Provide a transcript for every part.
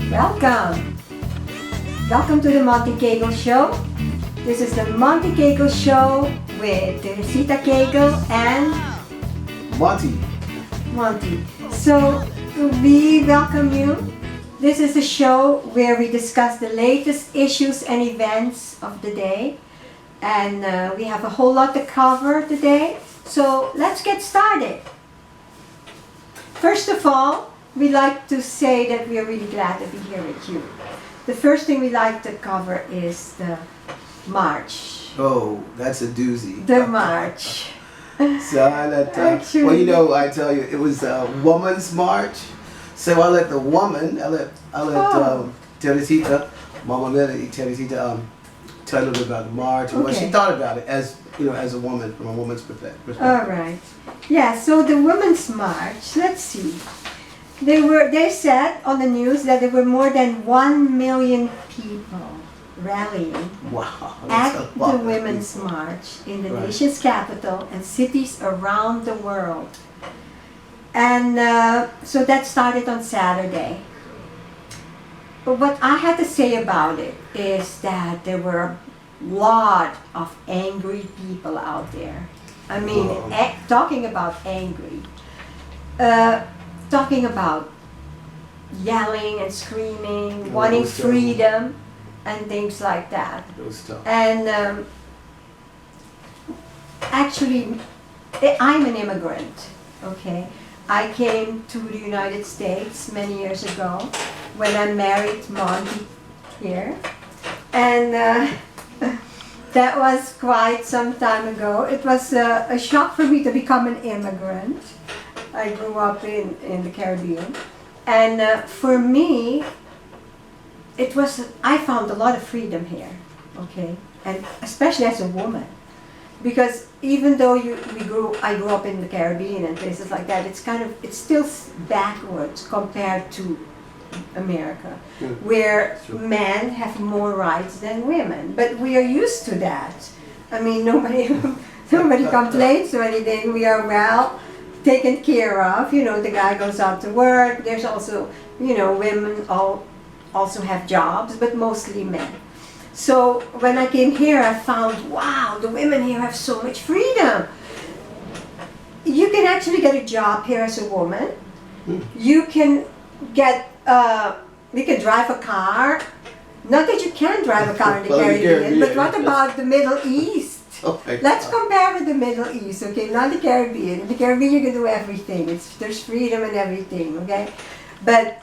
Welcome! Welcome to the Monte Cagle Show. This is the Monte Cagle Show with Teresita Cagle and Monty. So, we welcome you. This is a show where we discuss the latest issues and events of the day. And we have a whole lot to cover today. So, let's get started. First of all, we like to say that we are really glad to be here with you. The first thing we like to cover is the march. Oh, that's a doozy. The march. So I let, well, you know, I tell you, it was a woman's march. So I let the woman, I let Teresita, Mama Melody, Teresita, tell a little bit about the march and what she thought about it as, you know, as a woman, from a woman's perspective. All right. Yeah, so the Women's March, let's see. They said on the news that there were more than 1 million people rallying at the Women's March in the nation's capital and cities around the world. And so that started on Saturday. But what I had to say about it is that there were a lot of angry people out there. I mean, talking about angry. Talking about yelling and screaming, wanting freedom and things like that. And actually, I'm an immigrant, okay? I came to the United States many years ago when I married Monty here. And that was quite some time ago. It was a shock for me to become an immigrant. I grew up in the Caribbean, and for me, I found a lot of freedom here, okay, and especially as a woman, because even though I grew up in the Caribbean and places like that, it's still backwards compared to America, where men have more rights than women, but we are used to that. I mean, nobody complains or anything. We are well taken care of. You know, the guy goes out to work. There's also, you know, women also have jobs, but mostly men. So when I came here, I found, wow, the women here have so much freedom. You can actually get a job here as a woman. You can get, we can drive a car. Not that you can drive a car in the Caribbean, but what about the Middle East? Let's compare with the Middle East, okay? Not the Caribbean. In the Caribbean, you can do everything. There's freedom and everything, okay? But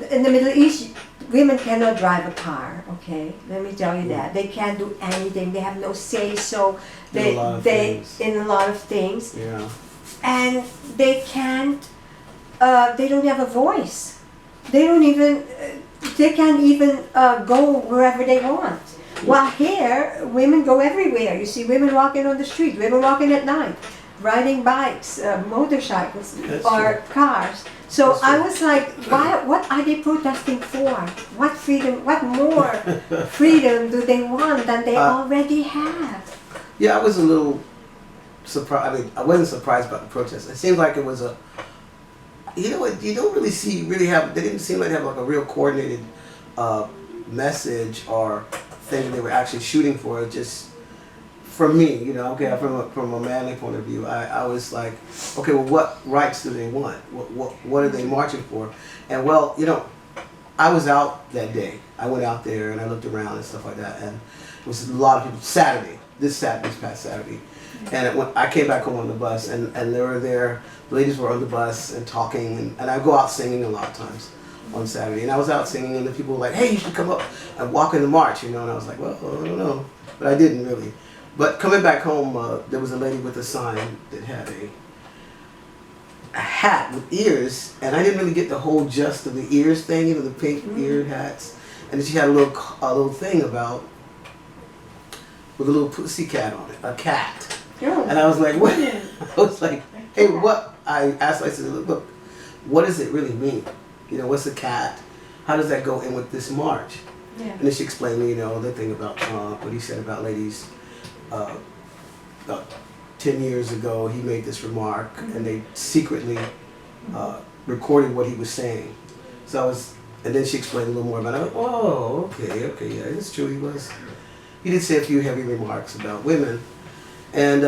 in the Middle East, women cannot drive a car, okay? Let me tell you that. They can't do anything. They have no say-so. In a lot of things. Yeah. And they can't, they don't have a voice. They can't even go wherever they want. While here, women go everywhere. You see women walking on the street, women walking at night, riding bikes, motorcycles, or cars. So I was like, what are they protesting for? What freedom, what more freedom do they want than they already have? Yeah, I was a little surprised. I mean, I wasn't surprised about the protest. It seemed like it was you know what, you don't they didn't seem like they have like a real coordinated message or thing they were actually shooting for. Just from me, you know, okay, from a manly point of view, I was like, okay, well, what rights do they want? What are they marching for? And well, you know, I was out that day. I went out there and I looked around and stuff like that, and it was a lot of people. This past Saturday, and I came back home on the bus, and they were there. The ladies were on the bus and talking, and I go out singing a lot of times on Saturday, and I was out singing, and the people were like, hey, you should come up and walk in the march, you know, and I was like, well, I don't know, but I didn't really. But coming back home, there was a lady with a sign that had a hat with ears, and I didn't really get the whole gist of the ears thing, you know, the pink ear hats, and then she had a little thing about, with a little pussy cat on it, a cat. And I was like, what? I was like, hey, what? I asked, I said, look, what does it really mean? You know, what's a cat? How does that go in with this march? Yeah. And then she explained me, you know, the thing about Trump, what he said about ladies. About 10 years ago, he made this remark, and they secretly recorded what he was saying. So And then she explained a little more about it. I went, oh, okay, yeah, it's true. He did say a few heavy remarks about women, and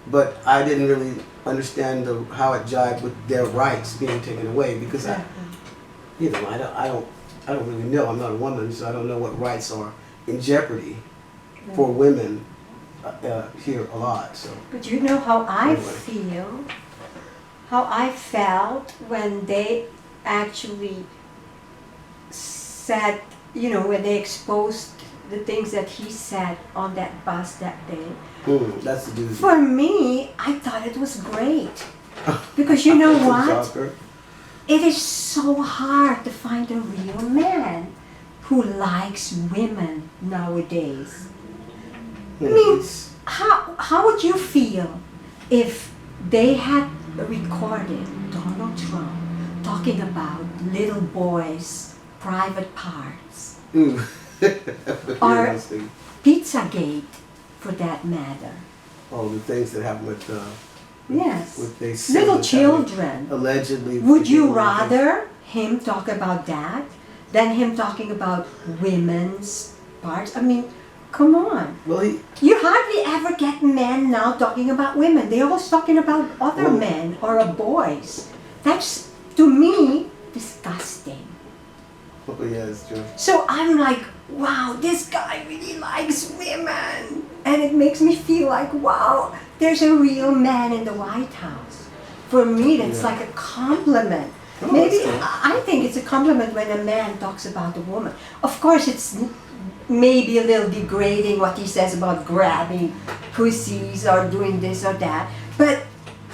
but I didn't really understand how it jived with their rights being taken away because I don't really know. I'm not a woman, so I don't know what rights are in jeopardy for women here a lot. So. But you know how I Anyway. feel, how I felt when they actually said, when they exposed the things that he said on that bus that day. That's the dude. For me, I thought it was great. Because you know what? Shocker. It is so hard to find a real man who likes women nowadays. I mean, It's- how would you feel if they had recorded Donald Trump talking about little boys' private parts? Or Interesting. Pizzagate, for that matter. Oh, the things that happen with Yes. with they say Little was happening, children. allegedly. Would you people- rather him talk about that than him talking about women's parts? I mean, come on. Well, You hardly ever get men now talking about women. They're always talking about other Well- men or boys. That's, to me, disgusting. yeah, it's true. So I'm like, wow, this guy really likes women. And it makes me feel like, wow, there's a real man in the White House. For me, that's Yeah. like a compliment. Oh, Maybe, that's good. I think it's a compliment when a man talks about a woman. Of course, it's maybe a little degrading what he says about grabbing pussies or doing this or that. But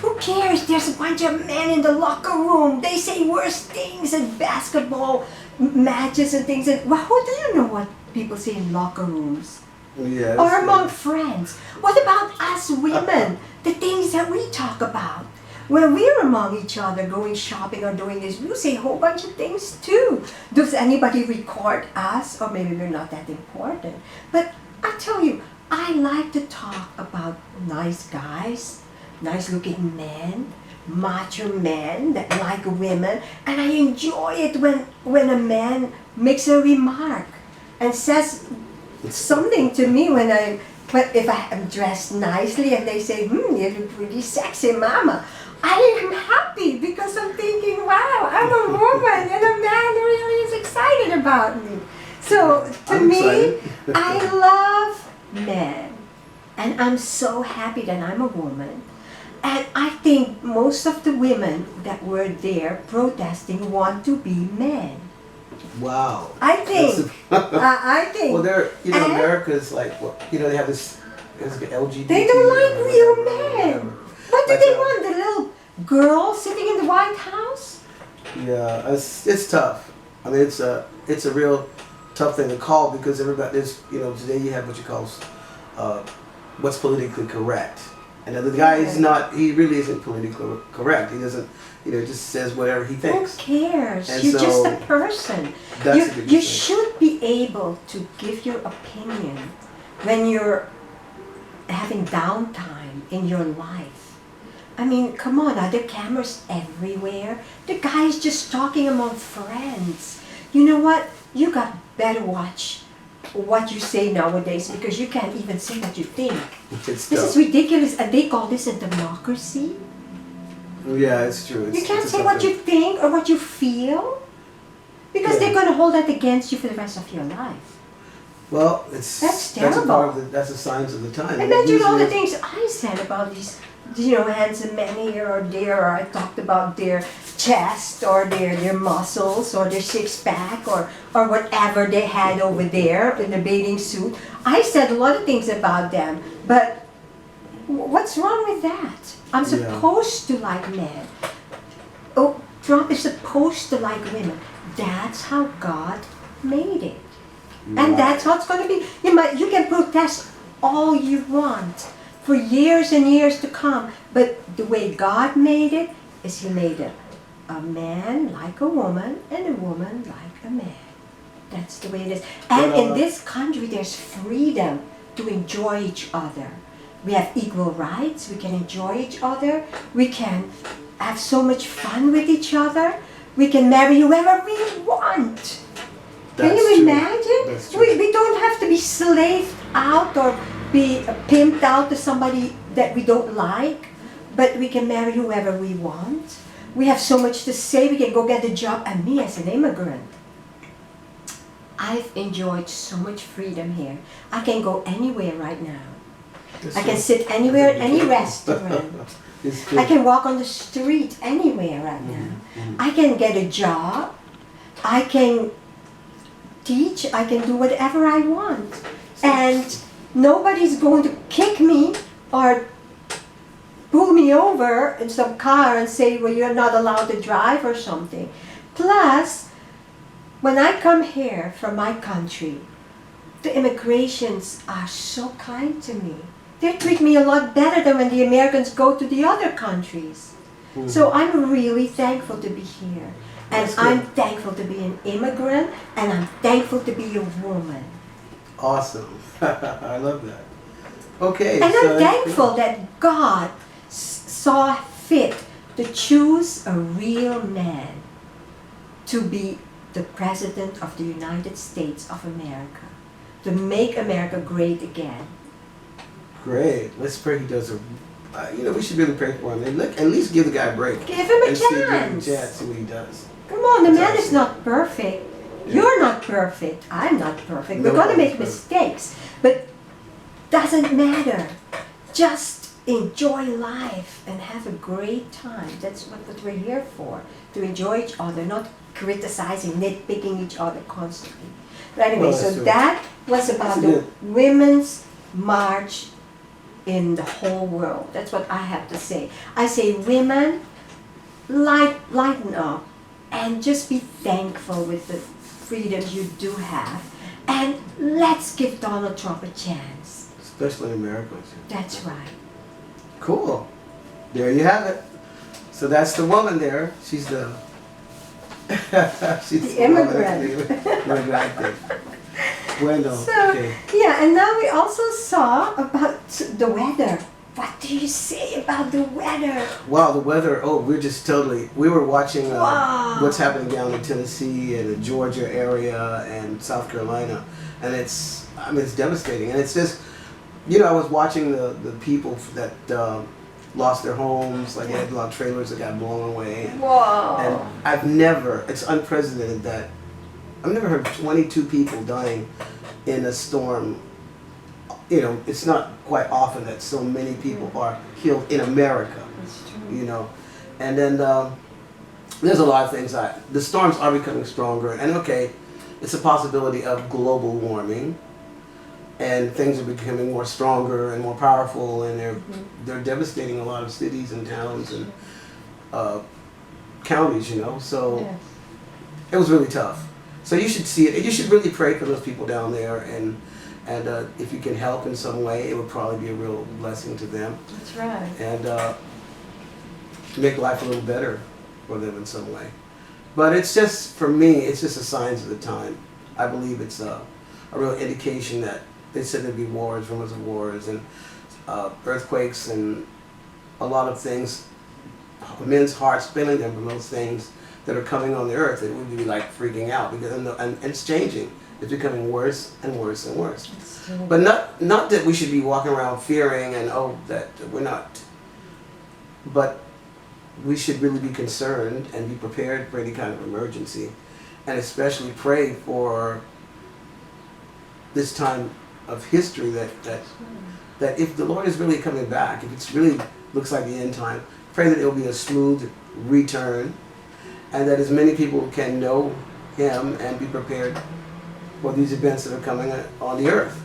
who cares? There's a bunch of men in the locker room. They say worse things at basketball matches and things. And well, who do you know what people say in locker rooms? Yeah. Or it's among true. friends? What about us women? The things that we talk about. When we're among each other going shopping or doing this, we'll say a whole bunch of things too. Does anybody record us? Or maybe we're not that important. But I tell you, I like to talk about nice guys, nice looking men, macho men that like women, and I enjoy it when a man makes a remark and says something to me but if I am dressed nicely and they say, you look pretty sexy, mama, I am happy because I'm thinking, wow, I'm a woman and a man really is excited about me. So to I'm me, excited. I love men, and I'm so happy that I'm a woman. And I think most of the women that were there protesting want to be men. Wow. I think. That's I think. well, they're And- America's like they have this. It's like LGBT. They don't like or real whatever. men. What do Like, they want? The little girl sitting in the White House? Yeah, it's tough. I mean, it's a real tough thing to call because everybody is, today you have what you call what's politically correct, and the guy is not. He really isn't politically correct. He doesn't. Just says whatever he thinks. Who cares? And You're just so, a person. That's You, a good you thing. should be able to give your opinion when you're having downtime in your life. I mean, come on, are there cameras everywhere? The guy's just talking among friends. You know what? You got better watch what you say nowadays because you can't even say what you think. It's This tough. is ridiculous, and they call this a democracy. Yeah, it's true. You can't it's a say tough what you thing. think or what you feel because Yeah. they're going to hold that against you for the rest of your life. Well, That's that's a terrible. part of that's the signs of the time. Imagine all the Usually- things I said about these, handsome men here or there, or I talked about their chest or their muscles or their six-pack or whatever they had over there in the bathing suit. I said a lot of things about them, but what's wrong with that? I'm Yeah. supposed to like men. Oh, Trump is supposed to like women. That's how God made it. And Right. that's how it's going to be. You can protest all you want for years and years to come, but the way God made it is He made a man like a woman and a woman like a man. That's the way it is. And But, in this country, there's freedom to enjoy each other. We have equal rights. We can enjoy each other. We can have so much fun with each other. We can marry whoever we want. Can That's you true. imagine? That's true. We don't have to be slaved out or be pimped out to somebody that we don't like, but we can marry whoever we want. We have so much to say. We can go get a job. And me as an immigrant, I've enjoyed so much freedom here. I can go anywhere right now. That's I can true. sit anywhere, That's a any big restaurant. It's true. I can walk on the street anywhere right now. I can get a job. I can teach. I can do whatever I want. And nobody's going to kick me or pull me over in some car and say, well, you're not allowed to drive or something. Plus, when I come here from my country, the immigrations are so kind to me. They treat me a lot better than when the Americans go to the other countries. So I'm really thankful to be here. And That's good. I'm thankful to be an immigrant, and I'm thankful to be a woman. Awesome. I love that. Okay. And so I'm thankful that God saw fit to choose a real man to be the President of the United States of America, to make America great again. Great. Let's pray he does a. We should really pray for him. And look, at least give the guy a break. Give him a And see, give him a chance. chance. See what he does. Come on, the That's man is awesome. not perfect. You're not perfect. I'm not perfect. We're No going to one's make perfect. mistakes. But doesn't matter. Just enjoy life and have a great time. That's what we're here for. To enjoy each other, not criticizing, nitpicking each other constantly. But anyway, Well, that's so true. that was about That's the good. Women's March in the whole world. That's what I have to say. I say, women, lighten up and just be thankful with the freedoms you do have. And let's give Donald Trump a chance. Especially in America. That's right. Cool. There you have it. So that's the woman there. She's the. She's The immigrant. Immigrant. Bueno. So, Okay. yeah, and now we also saw about the weather. What do you say about the weather? Wow, the weather. Oh, we're just totally. We were watching Wow. what's happening down in Tennessee and the Georgia area and South Carolina, and it's devastating. And it's just, I was watching the people that lost their homes, like they had a lot of trailers that got blown away. And Whoa. it's unprecedented that I've never heard 22 people dying in a storm. It's not quite often that so many people are killed in America. That's true. And then there's a lot of things the storms are becoming stronger, and okay, it's a possibility of global warming, and things are becoming more stronger and more powerful, and they're devastating a lot of cities and towns and counties, so Yes. it was really tough. So you should see it. You should really pray for those people down there, and if you can help in some way, it would probably be a real blessing to them, That's right. and make life a little better for them in some way. But it's just, for me, it's just a signs of the time. I believe it's a real indication that they said there'd be wars, rumors of wars, and earthquakes, and a lot of things, men's hearts failing them from those things that are coming on the earth. It would be like freaking out, because and it's changing. It's becoming worse and worse and worse. That's true. But not that we should be walking around fearing and that we're not. But we should really be concerned and be prepared for any kind of emergency, and especially pray for this time of history that if the Lord is really coming back, if it's really looks like the end time, pray that it will be a smooth return, and that as many people can know Him and be prepared for these events that are coming on the earth.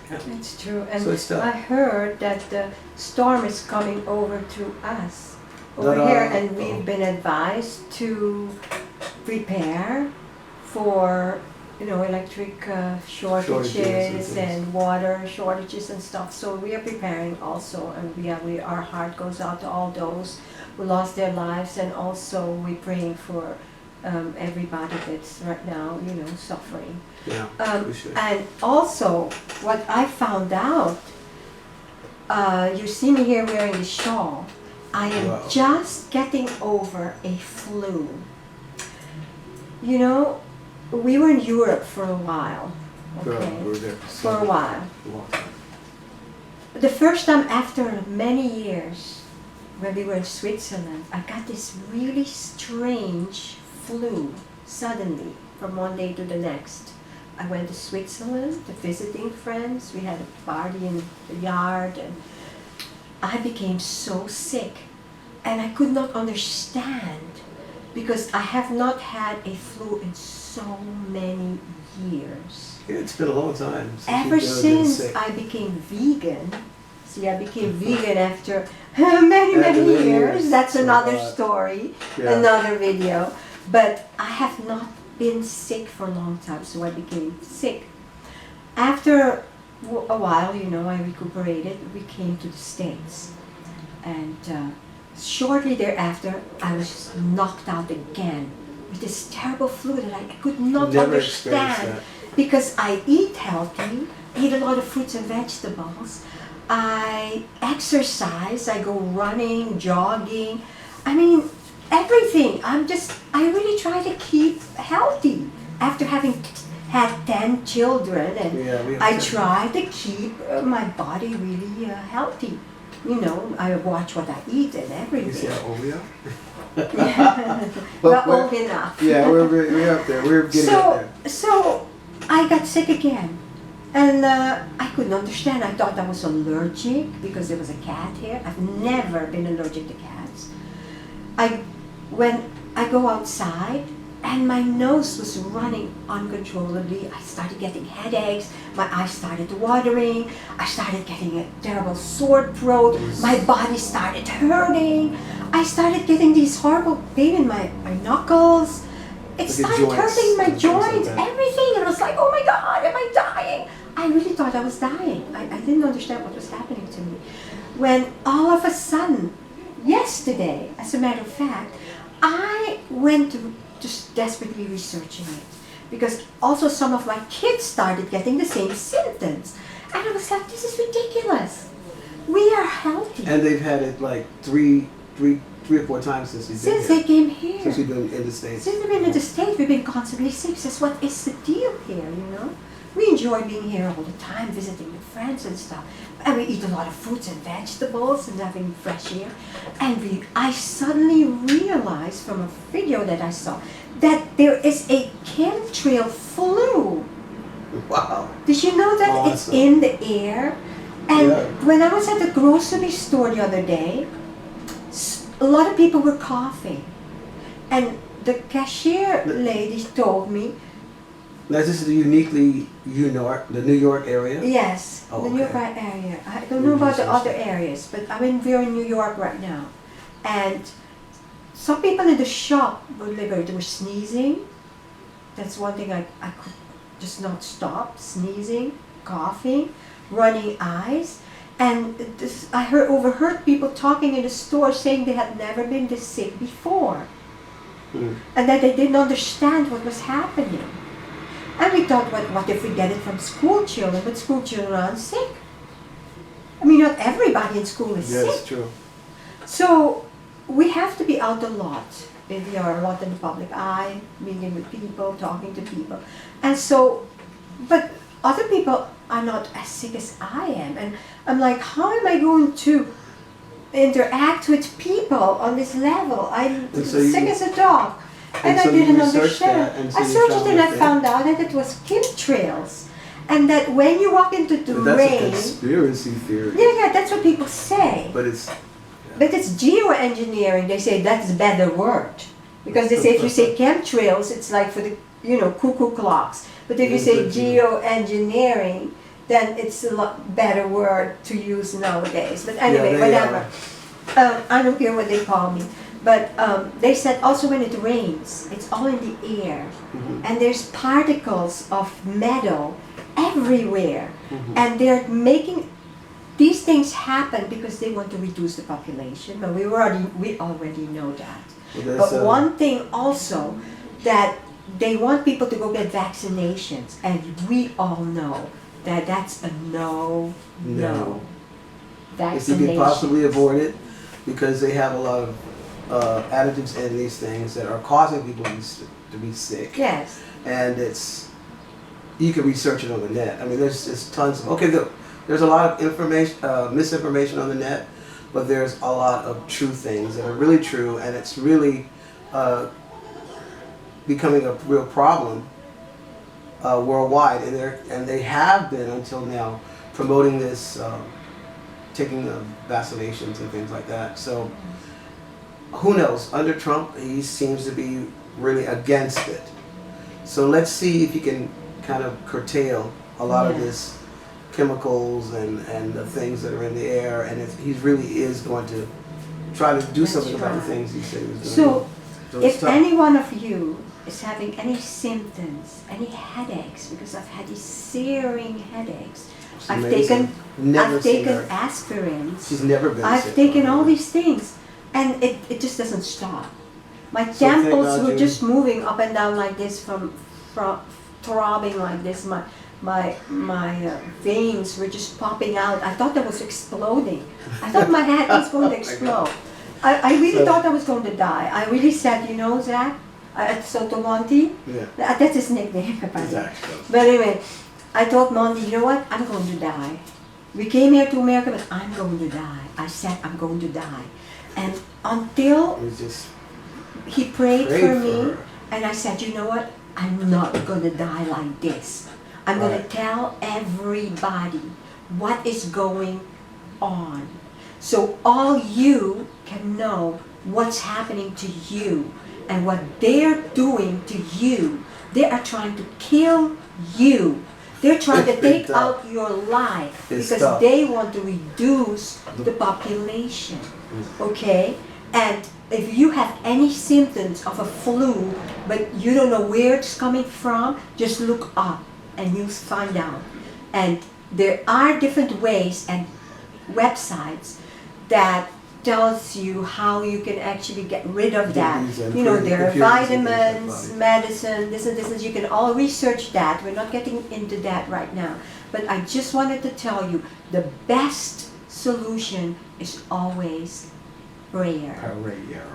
It's true. And So it's tough. I heard that the storm is coming over to us over Ta-da. here, and we've been advised to prepare for electric shortages and and water shortages and stuff. So we are preparing also, and our heart goes out to all those who lost their lives, and also we're praying for everybody that's right now suffering. Yeah, we should. And also, what I found out, you see me here wearing the shawl. I am Wow. just getting over a flu. you know, we were in Europe for a while. Okay, We were there for a while. a long time. The first time after many years, when we were in Switzerland, I got this really strange flu suddenly from one day to the next. I went to Switzerland to visiting friends. We had a party in the yard, and I became so sick. And I could not understand, because I have not had a flu in so many years. Yeah, it's been a long time. Ever you've been since sick. I became vegan, see, I became vegan after many years. That's another story, Yeah. another video. But I have not been sick for a long time, so I became sick. After a while, you know, I recuperated. We came to the States, and shortly thereafter, I was knocked out again with this terrible flu that I could not Never experienced understand. that. Because I eat healthy, eat a lot of fruits and vegetables, I exercise, I go running, jogging, I mean, everything. I really try to keep healthy after having had 10 children, and Yeah, we have I 10. try to keep my body really healthy. You know, I watch what I eat and You see everything. how old we are? Not we're- old enough. Yeah, we're up there. We're getting up there. So I got sick again, and I couldn't understand. I thought I was allergic because there was a cat here. I've never been allergic to cats. When I go outside, and my nose was running uncontrollably. I started getting headaches. My eyes started watering. I started getting a terrible sore throat. My body started hurting. I started getting these horrible pain in my knuckles. It Like the started joints hurting my and things like joints, that. everything. And I was like, oh my God, am I dying? I really thought I was dying. I didn't understand what was happening to me. When all of a sudden, yesterday, as a matter of fact, I went to just desperately researching it, because also some of my kids started getting the same symptoms, and I was like, this is ridiculous. We are healthy And they've had it like three or four times since we've been since here. they came here. Since we've been in the States. Since we've been in the States, we've been constantly sick. That's what is the deal here, you know? We enjoy being here all the time, visiting with friends and stuff. And we eat a lot of fruits and vegetables and having fresh air. And I suddenly realized from a video that I saw that there is a chemtrail flu. Wow. Did you know that it's Awesome. in the air? And Yeah. when I was at the grocery store the other day, a lot of people were coughing. And the cashier lady told me, Now this is the uniquely the New York area. yes, Oh, the New okay. York area. I don't know about the other areas, but I mean, we're in New York right now. And some people in the shop they were sneezing. That's one thing I could just not stop, sneezing, coughing, running eyes. And I overheard people talking in the store saying they had never been this sick before. And that they didn't understand what was happening. And we thought, what if we get it from school children? But school children aren't sick. I mean, not everybody in school is Yeah, sick. it's true. So we have to be out a lot. We are a lot in the public eye, meeting with people, talking to people. And so, but other people are not as sick as I am. And I'm like, how am I going to interact with people on this level? I'm And so sick you- as a dog. And I so you didn't researched understand. that, and so I you searched it found and I that- found out that it was chemtrails. And that when you walk into the But that's a rain, conspiracy theory. yeah, that's what people say. But it's But it's geoengineering. They say that's a better word. Because they say if you say chemtrails, it's like for the, cuckoo clocks. But if you say geoengineering, then it's a lot better word to use nowadays. But anyway, they whatever. I don't care what they call me. But they said also when it rains, it's all in the air. And there's particles of metal everywhere. And they're making these things happen because they want to reduce the population. But we already know that. Well, But one thing also, that they want people to go get vaccinations. And we all know that that's a no. If you Vaccination. can possibly avoid it, because they have a lot of additives in these things that are causing people to be sick. Yes. And you can research it on the net. I mean, there's tons of, there's a lot of information, misinformation on the net, but there's a lot of true things that are really true, and it's really becoming a real problem worldwide, and they have been until now promoting this, taking vaccinations and things like that. So who knows? Under Trump, he seems to be really against it. So let's see if he can kind of curtail a lot of this chemicals and the things that are in the air, and if he really is going to try to do something about the things he said he was going to do. So if any one of you is having any symptoms, any headaches, because I've had these searing headaches, I've taken aspirin. She's never been I've sick. taken all these things, and it just doesn't stop. My temples were just moving up and down like this, from throbbing like this. My veins were just popping out. I thought I was exploding. I thought my head was going to explode. I really thought I was going to die. I really said, you know, Zach, Soto Monte, that's his nickname. Exactly. But anyway, I told Monty, you know what, I'm going to die. We came here to America, but I'm going to die. I said, I'm going to die. And until he prayed for me, and I said, you know what, I'm not going to die like this. I'm going to tell everybody what is going on. So all you can know what's happening to you and what they're doing to you. They are trying to kill you. They're trying to take out your life because they want to reduce the population. Okay? And if you have any symptoms of a flu, but you don't know where it's coming from, just look up and you'll find out. And there are different ways and websites that tells you how you can actually get rid of that. You know, there are vitamins, medicine, this and this, and you can all research that. We're not getting into that right now. But I just wanted to tell you, the best solution is always prayer.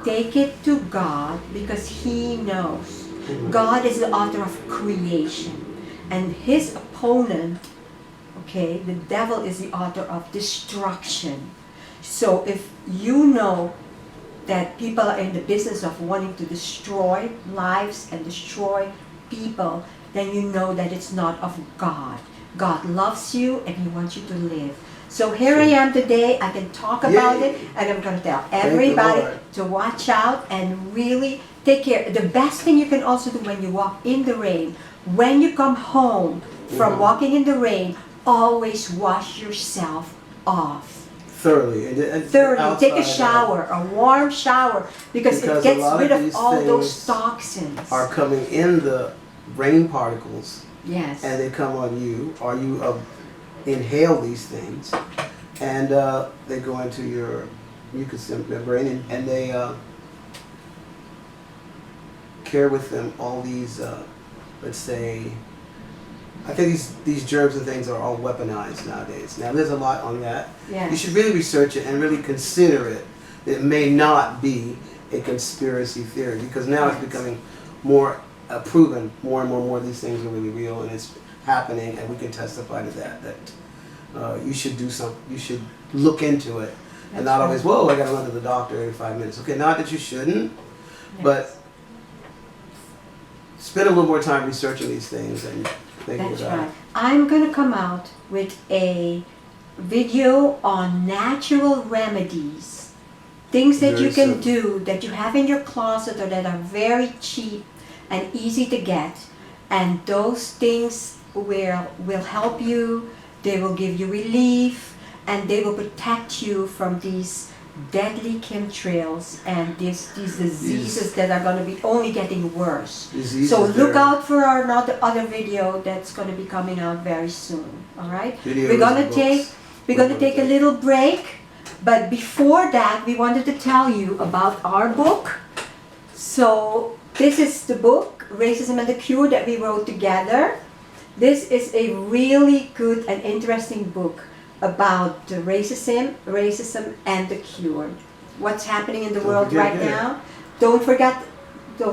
Take it to God because He knows. God is the author of creation. And his opponent, okay, the devil is the author of destruction. So if you know that people are in the business of wanting to destroy lives and destroy people, then you know that it's not of God. God loves you and He wants you to live. So here I am today, I can talk about it, and I'm going to tell everybody to watch out and really take care. The best thing you can also do when you walk in the rain, when you come home from walking in the rain, always wash yourself off. Thoroughly. Thoroughly. Take a shower, a warm shower, because it gets rid of all those toxins. Are coming in the rain particles. Yes. And they come on you, or you inhale these things, and they go into your mucous membrane, and they carry with them all these, let's say, I think these germs and things are all weaponized nowadays. Now there's a lot on that. Yes. You should really research it and really consider it. It may not be a conspiracy theory, because now it's becoming more proven. More and more of these things are really real, and it's happening, and we can testify to that you should do something. You should look into it, and not always, whoa, I got to run to the doctor every 5 minutes. Okay, not that you shouldn't, but spend a little more time researching these things and thinking about it. I'm going to come out with a video on natural remedies, things that you can do, that you have in your closet, or that are very cheap and easy to get, and those things will help you. They will give you relief, and they will protect you from these deadly chemtrails and these diseases that are going to be only getting worse. So look out for our other video that's going to be coming out very soon. All right, we're going to take a little break, but before that, we wanted to tell you about our book. So this is the book, Racism and the Cure, that we wrote together. This is a really good and interesting book about the racism and the cure. what's happening in the Don't world forget right to get it. now. Don't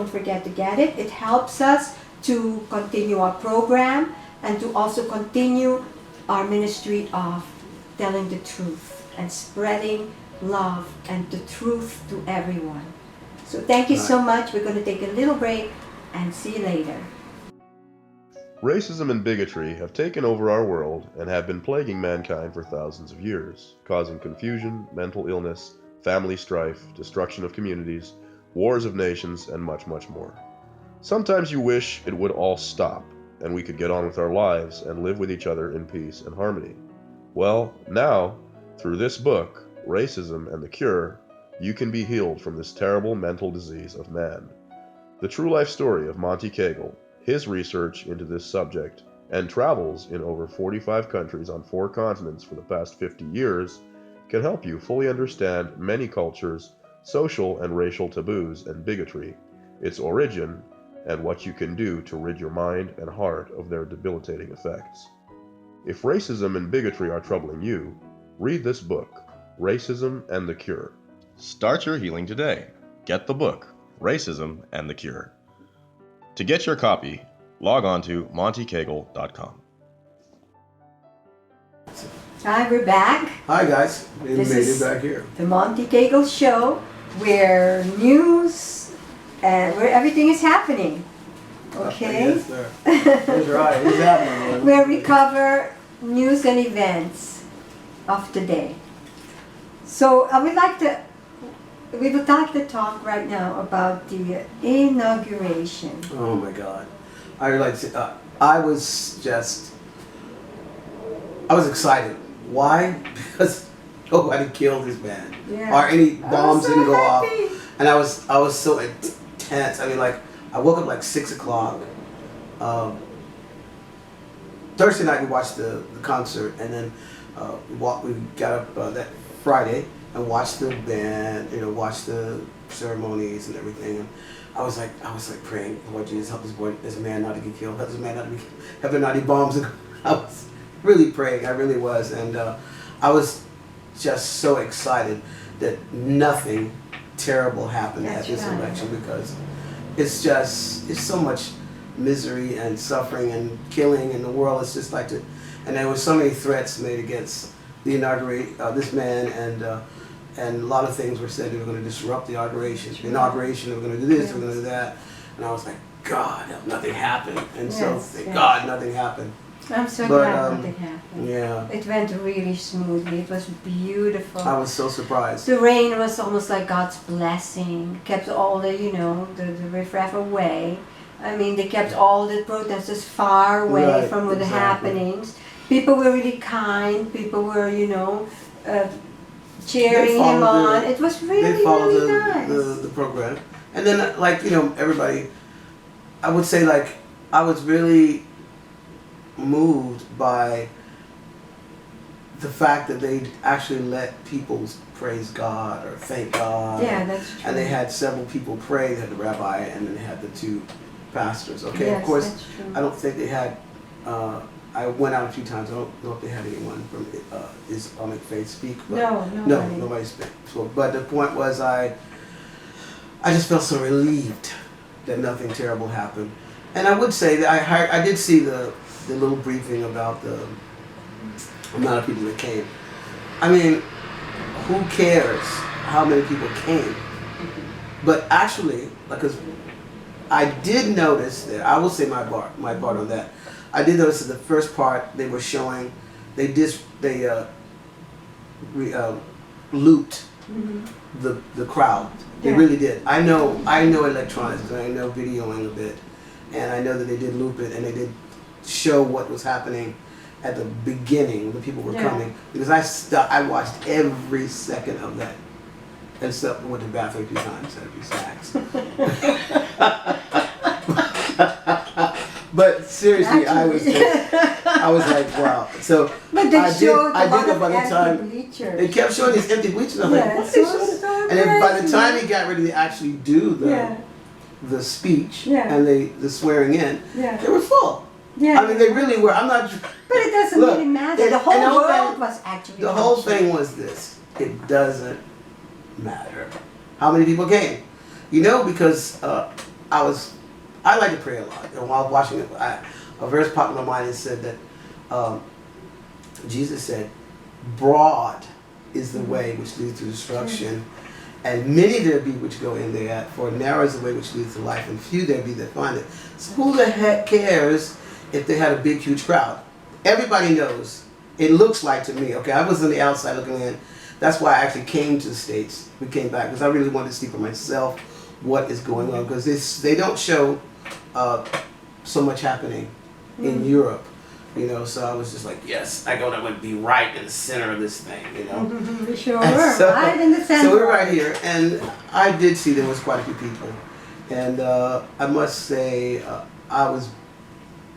forget to get it. It helps us to continue our program and to also continue our ministry of telling the truth and spreading love and the truth to everyone. So thank you so much. We're going to take a little break and see you later. Racism and bigotry have taken over our world and have been plaguing mankind for thousands of years, causing confusion, mental illness, family strife, destruction of communities, wars of nations, and much, much more. Sometimes you wish it would all stop, and we could get on with our lives and live with each other in peace and harmony. Well, now, through this book, Racism and the Cure, you can be healed from this terrible mental disease of man. The true life story of Monte Cagle, his research into this subject, and travels in over 45 countries on 4 continents for the past 50 years, can help you fully understand many cultures, social and racial taboos and bigotry, its origin, and what you can do to rid your mind and heart of their debilitating effects. If racism and bigotry are troubling you, read this book, Racism and the Cure. Start your healing today. Get the book, Racism and the Cure. To get your copy, log on to montecagle.com. Hi, we're back. Hi guys, we This made is it back here. The Monte Cagle Show, where news and where everything is happening. Okay? Yes, sir. That's right. What's happening? Where we cover news and events of the day. So we would like to talk right now about the inauguration. Oh my God! I was excited. Why? Because nobody killed this man, Yeah. or any bombs so didn't go happy. off, and I was so intense. I mean, like I woke up like 6 o'clock. Thursday night we watched the concert, and then we got up that Friday and watched the band, watched the ceremonies and everything. And I was like praying, Lord Jesus, help this man not to get killed, help this man not to be killed, help there not be bombs. I was really praying, I really was, and I was just so excited that nothing terrible happened at this election, because it's so much misery and suffering and killing in the world. It's just like and there were so many threats made against the this man, and a lot of things were said. They were going to disrupt the inauguration. They were going to do this, they were going to do that, and I was like, God, nothing happened. And so thank God nothing happened. I'm so glad nothing happened. Yeah. It went really smoothly. It was beautiful. I was so surprised. The rain was almost like God's blessing. Kept all the, the riffraff away. I mean, they kept all the protesters far away from the happenings. People were really kind. People were, cheering him on. It was really, really nice. The program. And then, everybody, I would say, I was really moved by the fact that they actually let people praise God or thank God. Yeah, that's true. And they had several people pray. They had the rabbi, and then they had the 2 pastors. Okay, yes, of course, that's true. I don't think they had, I went out a few times. I don't know if they had anyone from Islamic faith speak. But nobody spoke. So, but the point was, I just felt so relieved that nothing terrible happened. And I would say that I did see the little briefing about the amount of people that came. I mean, who cares how many people came? But actually, because I did notice that, I will say my part on that. I did notice that the first part they were showing, they looped the crowd. They really did. I know electronics, and I know videoing a bit, and I know that they did loop it, and they did show what was happening at the beginning when the people were coming, because I watched every second of that, and so went to the bathroom a few times, had a few snacks. But seriously, I was like, wow. So but they I showed did a lot it of by the time empty bleachers. they kept showing these empty bleachers. I'm like, what are they showing? And then by the time he got ready to actually do the speech and the swearing in, they were full. Yeah. I mean, they really were. I'm not. But it doesn't really matter. The whole world was actually. The whole thing was this. It doesn't matter how many people came. You know, because I like to pray a lot. And while watching it, a verse popped in my mind and said that Jesus said, broad is the way which leads to destruction, and many there be which go in thereat, for narrow is the way which leads to life, and few there be that find it. So who the heck cares if they had a big, huge crowd? Everybody knows. It looks like to me, okay, I was on the outside looking in. That's why I actually came to the States. We came back because I really wanted to see for myself what is going on, because they don't show so much happening in Europe. You know, so I was just like, yes, I would be right in the center of this thing, you know. We sure were, so, right in the center. So we were right here, and I did see there was quite a few people. And I must say, I was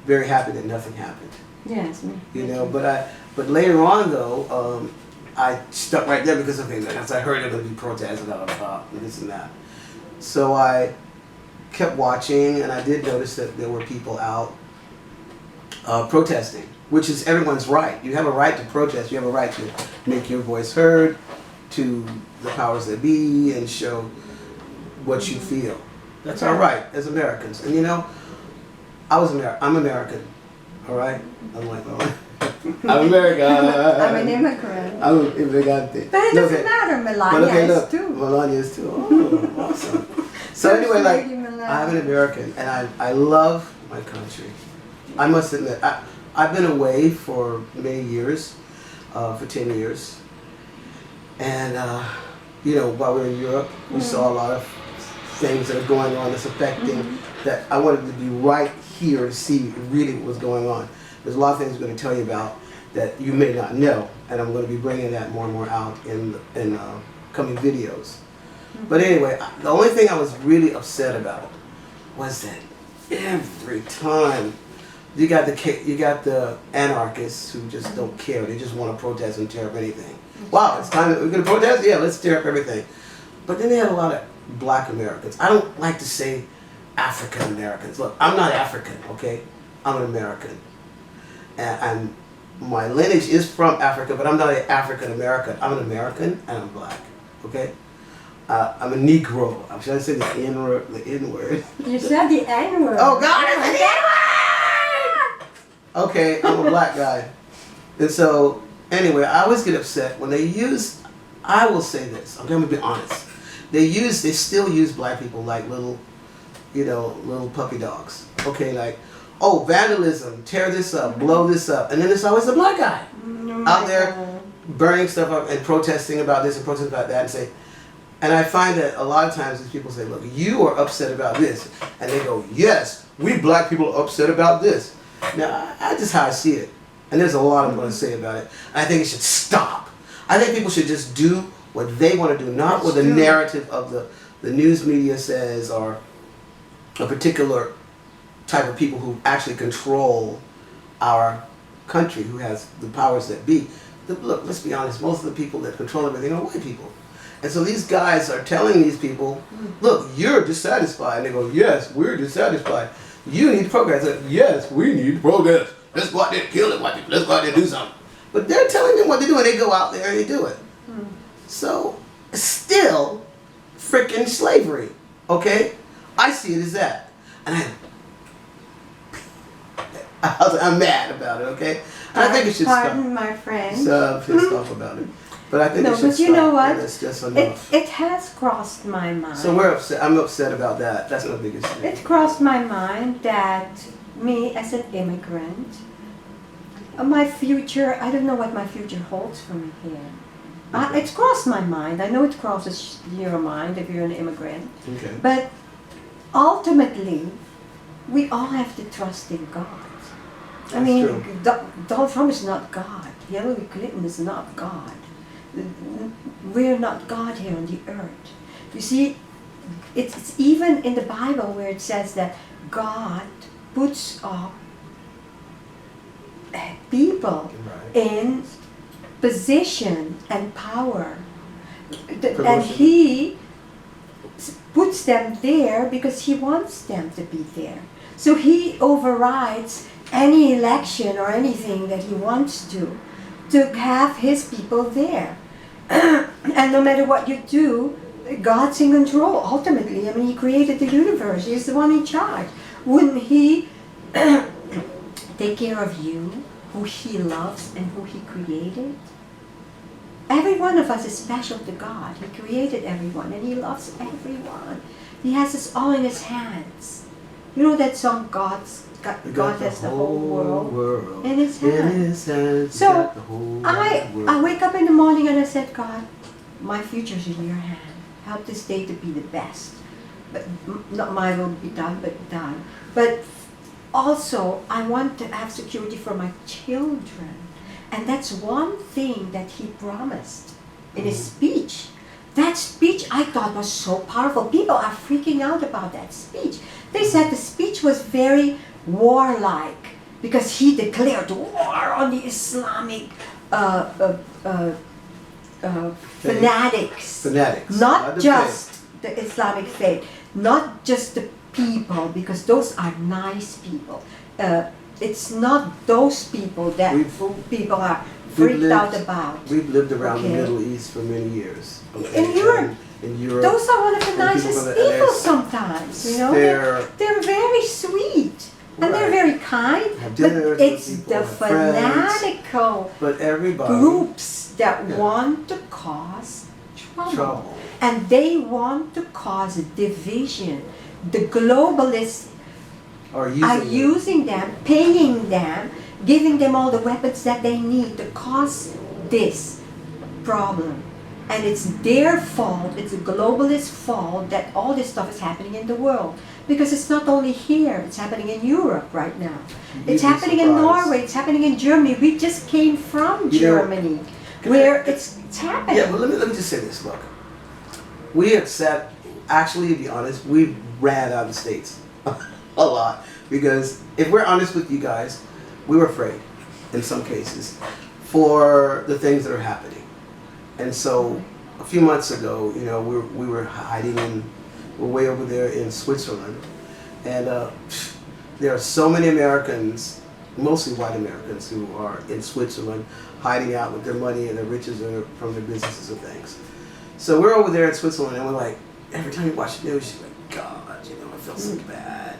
very happy that nothing happened. Yes, me. You know, but later on, though, I stuck right there because, okay, as I heard there would be protests about this and that. So I kept watching, and I did notice that there were people out protesting, which is everyone's right. You have a right to protest. You have a right to make your voice heard to the powers that be and show what you feel. That's our right as Americans. And you know, I'm American. All right? I'm like, I'm American. I'm an immigrant. I'm an immigrante. But it doesn't matter. Melania is too. Melania is too. Oh, awesome. So anyway, like, I'm an American, and I love my country. I must admit, I've been away for many years, for 10 years. And, you know, while we were in Europe, we saw a lot of things that are going on that's affecting that I wanted to be right here to see really what was going on. There's a lot of things I'm going to tell you about that you may not know, and I'm going to be bringing that more and more out in coming videos. But anyway, the only thing I was really upset about was that every time you got the anarchists who just don't care. They just want to protest and tear up anything. Wow, it's time. We're going to protest? Yeah, let's tear up everything. But then they had a lot of black Americans. I don't like to say African Americans. Look, I'm not African, okay? I'm an American. And my lineage is from Africa, but I'm not an African American. I'm an American and I'm black, okay? I'm a Negro. I'm trying to say the N-word. You said the N-word. Oh, God, it's the N-word! Okay, I'm a black guy. And so, anyway, I always get upset when they use, I will say this, I'm going to be honest. They still use black people like little puppy dogs. Okay, like, oh, vandalism, tear this up, blow this up. And then it's always the black guy out there burning stuff up and protesting about this and protesting about that and I find that a lot of times these people say, look, you are upset about this. And they go, yes, we black people are upset about this. Now, that's just how I see it. And there's a lot I'm going to say about it. I think it should stop. I think people should just do what they want to do, not what the narrative of the news media says or a particular type of people who actually control our country, who has the powers that be. Look, let's be honest, most of the people that control everything are white people. And so these guys are telling these people, look, you're dissatisfied. And they go, yes, we're dissatisfied. You need progress. Yes, we need progress. Let's go out there and kill them white people. Let's go out there and do something. But they're telling them what to do, and they go out there and they do it. So, still freaking slavery, okay? I see it as that. And I'm mad about it, okay? And I think it should stop. Pardon my friend. So I'm pissed off about it. But I think it should stop. No, but you know what? It's just enough. It has crossed my mind. So we're upset. I'm upset about that. That's my biggest thing. It crossed my mind that me as an immigrant, my future, I don't know what my future holds for me here. Okay. It's crossed my mind. I know it crosses your mind if you're an immigrant. Okay. But ultimately, we all have to trust in God. I mean, Donald Trump is not God. Hillary Clinton is not God. We're not God here on the earth. You see, it's even in the Bible where it says that God puts up people in position and power. And He puts them there because He wants them to be there. So He overrides any election or anything that He wants to have His people there. And no matter what you do, God's in control, ultimately. I mean, He created the universe. He's the one in charge. Wouldn't He take care of you, who He loves and who He created? Every one of us is special to God. He created everyone and He loves everyone. He has us all in His hands. You know that song, God has the whole world in His hands. So I wake up in the morning and I said, God, my future's in your hand. Help this day to be the best. But not my will be done, but done. But also, I want to have security for my children. And that's one thing that He promised in His speech. That speech I thought was so powerful. People are freaking out about that speech. They said the speech was very warlike because He declared war on the Islamic fanatics. Not just the Islamic faith, not just the people, because those are nice people. It's not those people that people are freaked out about. We've lived around the Middle East for many years. In Europe. Those are one of the nicest people sometimes, you know. They're very sweet. And they're very kind. But it's the fanatical groups that want to cause trouble. And they want to cause a division. The globalists are using them, paying them, giving them all the weapons that they need to cause this problem. And it's their fault, it's the globalist fault that all this stuff is happening in the world. Because it's not only here, it's happening in Europe right now. It's happening in Norway, it's happening in Germany. We just came from Germany, where it's happening. Yeah, well, let me just say this, look. We have said, actually, to be honest, we ran out of the States a lot. Because if we're honest with you guys, we were afraid, in some cases, for the things that are happening. And so, a few months ago, you know, we were hiding we're way over there in Switzerland. And there are so many Americans, mostly white Americans, who are in Switzerland, hiding out with their money and their riches from their businesses and things. So we're over there in Switzerland, and we're like, every time you watch the news, you're like, God, you know, I feel so bad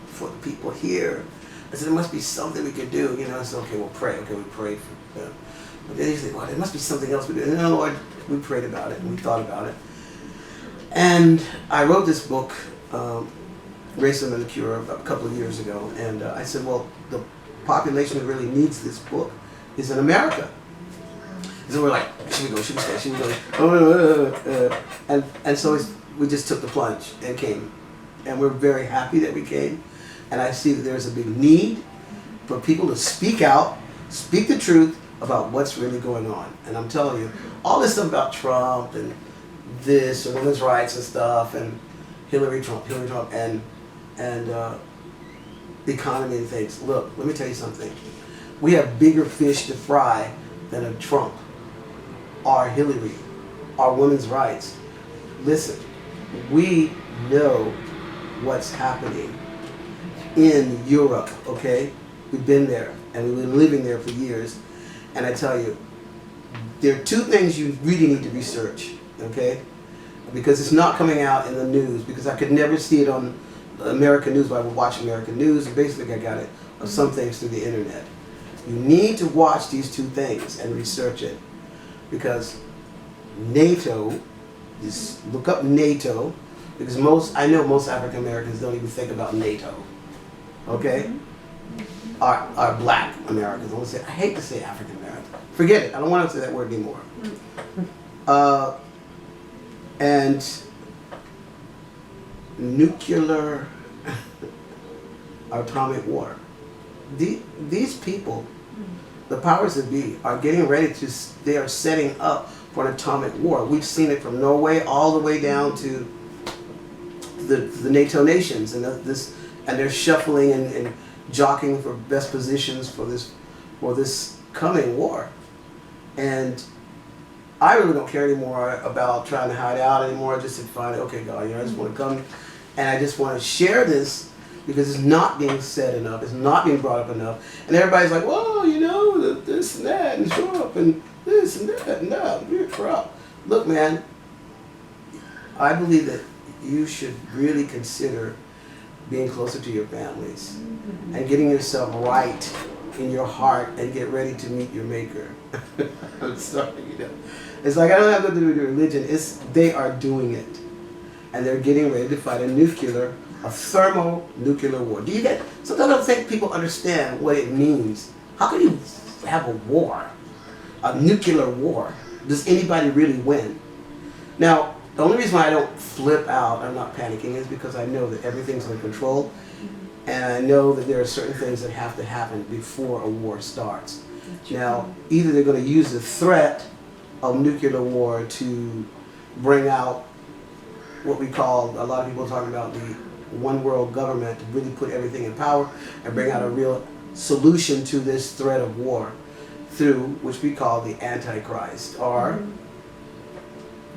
for the people here. I said, there must be something we could do. You know, I said, okay, we'll pray. Okay, we prayed for them. But then he said, well, there must be something else we do. And then, Lord, we prayed about it and we thought about it. And I wrote this book, Racism and the Cure, a couple of years ago. And I said, well, the population that really needs this book is in America. And so we're like, should we go? Should we stay? Should we go? And so we just took the plunge and came. And we're very happy that we came. And I see that there's a big need for people to speak out, speak the truth about what's really going on. And I'm telling you, all this stuff about Trump and this and women's rights and stuff and Hillary Trump and the economy and things. Look, let me tell you something. We have bigger fish to fry than a Trump or Hillary or women's rights. Listen, we know what's happening in Europe, okay? We've been there and we've been living there for years. And I tell you, there are two things you really need to research, okay? Because it's not coming out in the news, because I could never see it on American news, but I would watch American news, and basically I got it on some things through the internet. You need to watch these two things and research it, because NATO, just look up NATO, because I know most African Americans don't even think about NATO, okay? Are black Americans. I hate to say African American. Forget it. I don't want to say that word anymore. And nuclear atomic war. These people, the powers that be, are getting ready they are setting up for an atomic war. We've seen it from Norway all the way down to the NATO nations, and they're shuffling and jockeying for best positions for this coming war. And I really don't care anymore about trying to hide out anymore. I just said, fine, okay, God, you know, I just want to come and I just want to share this, because it's not being said enough, it's not being brought up enough. And everybody's like, well, you know, this and that, and show up, and this and that. No, you're crap. Look, man, I believe that you should really consider being closer to your families and getting yourself right in your heart and get ready to meet your maker. I'm sorry, It's like I don't have nothing to do with religion. They are doing it. And they're getting ready to fight a thermonuclear war. Do you get, sometimes I don't think people understand what it means. How can you have a war? A nuclear war? Does anybody really win? Now, the only reason why I don't flip out, I'm not panicking, is because I know that everything's under control, and I know that there are certain things that have to happen before a war starts. Now, either they're going to use the threat of nuclear war to bring out what we call, a lot of people talking about the one world government, to really put everything in power and bring out a real solution to this threat of war through, which we call the Antichrist, or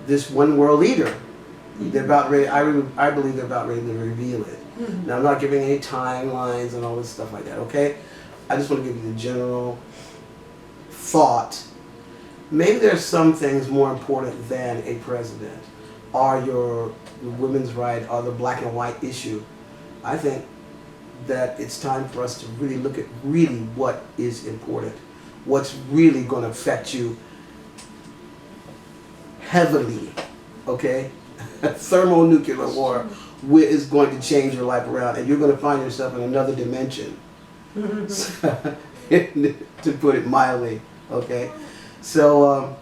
this one world leader. They're about ready, I believe they're about ready to reveal it. Now, I'm not giving any timelines and all this stuff like that, okay? I just want to give you the general thought. Maybe there's some things more important than a president, or your women's right, or the black and white issue. I think that it's time for us to really look at really what is important, what's really going to affect you heavily, okay? Thermonuclear war is going to change your life around, and you're going to find yourself in another dimension, to put it mildly, okay? So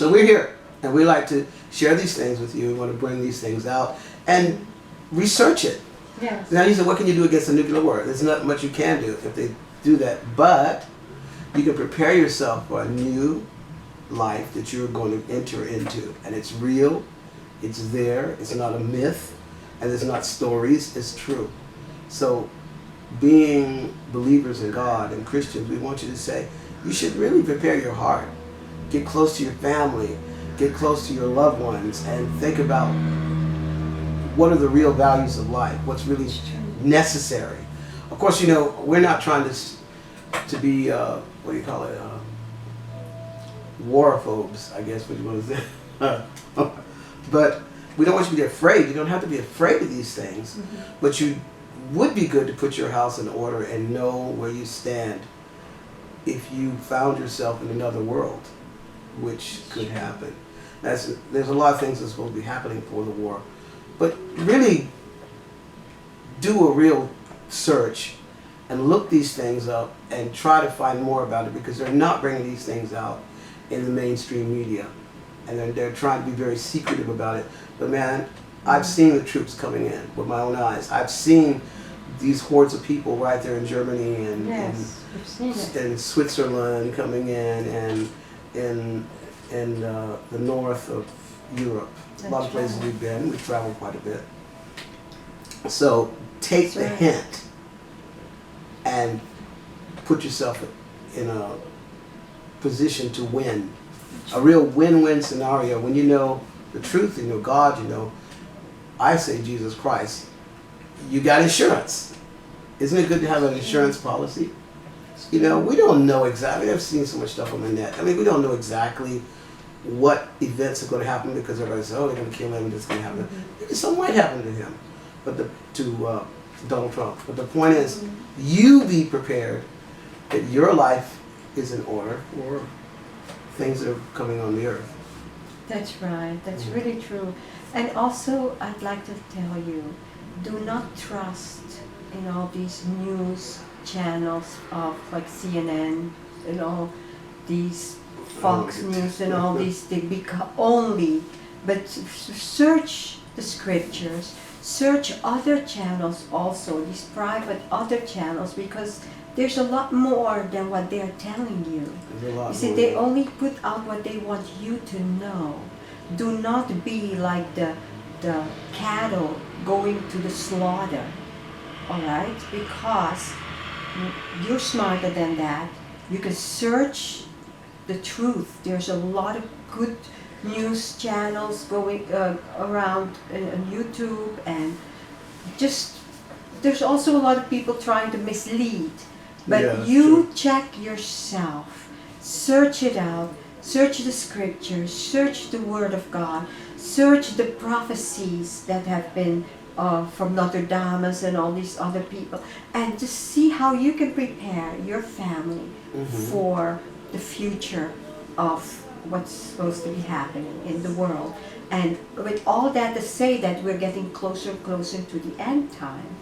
we're here, and we like to share these things with you. We want to bring these things out and research it. Yes. Now you said, what can you do against a nuclear war? There's not much you can do if they do that, but you can prepare yourself for a new life that you're going to enter into, and it's real, it's there, it's not a myth, and it's not stories, it's true. So being believers in God and Christians, we want you to say, you should really prepare your heart, get close to your family, get close to your loved ones, and think about what are the real values of life, what's really necessary. Of course, we're not trying to be, what do you call it, waraphobes, I guess what you want to say. But we don't want you to be afraid. You don't have to be afraid of these things. But you would be good to put your house in order and know where you stand if you found yourself in another world, which could happen. There's a lot of things that's supposed to be happening for the war. But really do a real search and look these things up and try to find more about it, because they're not bringing these things out in the mainstream media. And they're trying to be very secretive about it. But man, I've seen the troops coming in with my own eyes. I've seen these hordes of people right there in Germany and Switzerland coming in, and in the north of Europe. A lot of places we've been. We've traveled quite a bit. So take the hint and put yourself in a position to win. A real win-win scenario when you know the truth, you know God, I say Jesus Christ. You got insurance. Isn't it good to have an insurance policy? We don't know exactly. I've seen so much stuff on the net. I mean, we don't know exactly what events are going to happen, because everybody says, oh, they're going to kill him and this is going to happen. Maybe something might happen to him, to Donald Trump. But the point is, you be prepared that your life is in order for things that are coming on the earth. That's right. That's really true. And also, I'd like to tell you, do not trust in all these news channels of like CNN and all these Fox News and all these, they become only, but search the scriptures, search other channels also, these private other channels, because there's a lot more than what they're telling you. You see, they only put out what they want you to know. Do not be like the cattle going to the slaughter, all right? Because you're smarter than that. You can search the truth. There's a lot of good news channels going around on YouTube, and just there's also a lot of people trying to mislead. But you check yourself. search it out, search the scriptures, search the Word of God, search the prophecies that have been from Notre Dame and all these other people, and just see how you can prepare your family for the future of what's supposed to be happening in the world. And with all that to say that we're getting closer and closer to the end time,